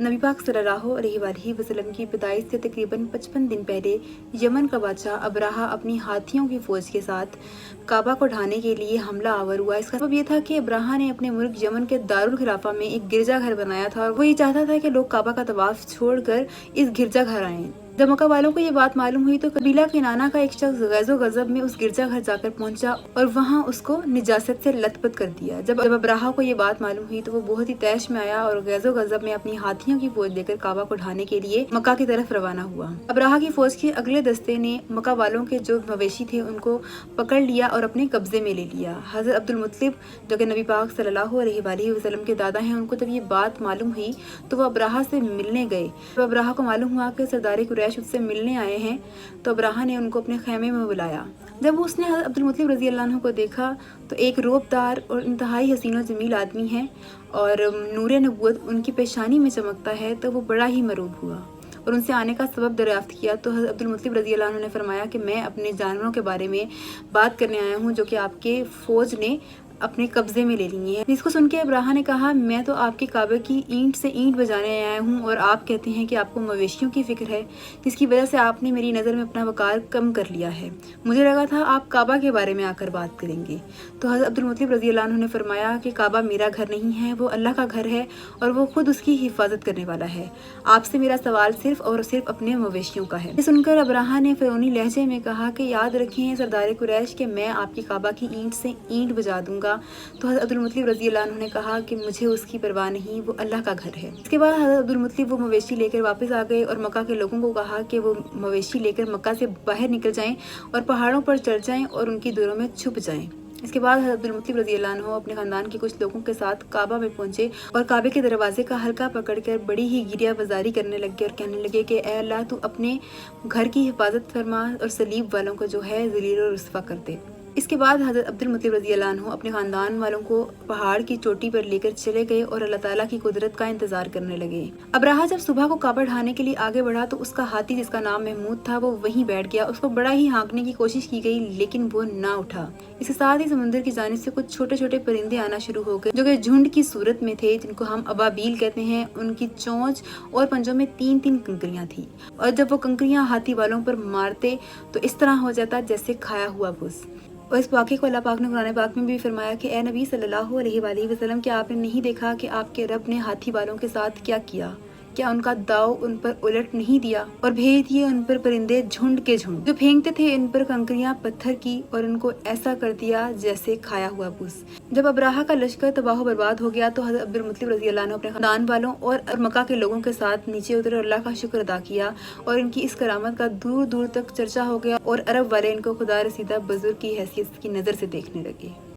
नबी पाक सल्लल्लाहु अलैहि वसल्लम की पैदाइश से तकरीबन 55 दिन पहले यमन का बादशाह अब्राहा अपनी हाथियों की फौज के साथ काबा को ढाने के लिए हमला आवर हुआ। इसका सबब ये था कि अब्राहा ने अपने मुल्क यमन के दारुल खिलाफा में एक गिरजाघर बनाया था और वो ये चाहता था कि लोग काबा का तवाफ छोड़कर इस गिरजाघर आएं। जब मक्का वालों को ये बात मालूम हुई तो कबीला किनाना का एक शख्स गैज़ो गज़ब में उस गिरजाघर जाकर पहुंचा और वहां उसको निजासत से लथपथ कर दिया। जब अब्राहा को ये बात मालूम हुई तो वो बहुत ही तैश में आया और गैज़ो गज़ब में अपनी हाथियों की फौज लेकर काबा को ढाने के लिए मक्का की तरफ रवाना हुआ। अब्राहा की फौज के अगले दस्ते ने मक्का वालों के जो मवेशी थे उनको पकड़ लिया और अपने कब्जे में ले लिया। हज़रत अब्दुल मुत्तलिब जो कि नबी पाक सल्लल्लाहु अलैहि वसल्लम के दादा हैं, उनको जब ये बात मालूम हुई तो वो अब्राहा से मिलने गए। जब अब्राहा को मालूम हुआ कि सरदार कुरैश उससे मिलने आए हैं तो अब्राहा ने उनको अपने खेमे में बुलाया। जब उसने हज़रत अब्दुल मुत्तलिब रज़ी अल्लाह अन्हु को देखा तो एक रोबदार और इंतहाई हसीन और जमील आदमी है और नूर नबूवत उनकी पेशानी में चमकता है, तो वो बड़ा ही मरूब हुआ और उनसे आने का सबब दरियाफ्त किया। तो हज़रत अब्दुल मुत्तलिब रज़ी अल्लाह अन्हु ने फरमाया कि मैं अपने जानवरों के बारे में बात करने आया हूँ जो कि आपके फ़ौज ने अपने कब्जे में ले ली है। इसको सुन के अब्राहा ने कहा, मैं तो आपके काबे की ईंट से ईंट बजाने आया हूँ और आप कहते हैं कि आपको मवेशियों की फिक्र है, जिसकी वजह से आपने मेरी नज़र में अपना वकार कम कर लिया है। मुझे लगा था आप काबा के बारे में आकर बात करेंगे। तो हज़रत अब्दुल मुत्तलिब रज़ी अल्लाह अन्हु ने फरमाया कि काबा मेरा घर नहीं है, वो अल्लाह का घर है और वो खुद उसकी हिफाजत करने वाला है। आपसे मेरा सवाल सिर्फ और सिर्फ अपने मवेशियों का है। सुनकर अब्राहा ने फ़िरौनी लहजे में कहा कि याद रखें सरदार कुरैश कि मैं आपकी काबा की ईंट से ईंट बजा दूंगा। तो हज़रत अब्दुल मुत्तलिब रज़ी अल्लाह अन्हु ने कहा कि मुझे उसकी परवाह नहीं, वो अल्लाह का घर है। इसके बाद हज़रत अब्दुल मुत्तलिब वो मवेशी लेकर वापस आ गए और मक्का के लोगों को कहा कि वो मवेशी लेकर मक्का से बाहर निकल जाएं और पहाड़ों पर चढ़ जाएं और उनकी दूरों में छुप जाएं। इसके बाद हज़रत अब्दुल मुत्तलिब रज़ी अल्लाह अन्हु अपने खानदान के कुछ लोगों के साथ काबा में पहुंचे और काबे के दरवाजे का हल्का पकड़कर बड़ी ही गिरिया बाजारी करने लगे और कहने लगे कि ए अल्लाह, तू अपने घर की हिफाजत फरमा और सलीब वालों को जो है ज़लील और रुस्वा कर दे। इसके बाद हज़रत अब्दुल मुत्तलिब रज़ी अल्लाह अन्हु अपने ख़ानदान वालों को पहाड़ की चोटी पर लेकर चले गए और अल्लाह ताला की कुदरत का इंतजार करने लगे। अब्राहा जब सुबह को काबा ढाने के लिए आगे बढ़ा तो उसका हाथी जिसका नाम महमूद था वो वहीं बैठ गया। उसको बड़ा ही हाँकने की कोशिश की गई लेकिन वो ना उठा। इसके साथ ही समुद्र की जानिब से कुछ छोटे छोटे परिंदे आना शुरू हो गए जो कि झुंड की सूरत में थे, जिनको हम अबाबील कहते हैं। उनकी चोंच और पंजों में 3-3 कंकरियां थी और जब वो कंकरियां हाथी वालों पर मारते तो इस तरह हो जाता जैसे खाया हुआ भूस। और इस वाक़े को अल्लाह पाक ने कुरान पाक में भी फरमाया कि ए नबी सल्लल्लाहु अलैहि वसल्लम, क्या आपने नहीं देखा कि आपके रब ने हाथी वालों के साथ क्या किया? क्या उनका दाव उन पर उलट नहीं दिया और भेज दिए उन पर परिंदे झुंड के झुंड जो फेंकते थे इन पर कंकरियां पत्थर की और उनको ऐसा कर दिया जैसे खाया हुआ भूस। जब अब्राहा का लश्कर तबाह बर्बाद हो गया तो हज़रत अब्दुल मुत्तलिब रज़ी अल्लाह अन्हु अपने खानदान वालों और मक्का के लोगों के साथ नीचे उतरे और अल्लाह का शुक्र अदा किया और इनकी इस करामत का दूर दूर तक चर्चा हो गया और अरब वाले इनको खुदा रसीदा बुजुर्ग की हैसियत की नज़र से देखने लगे।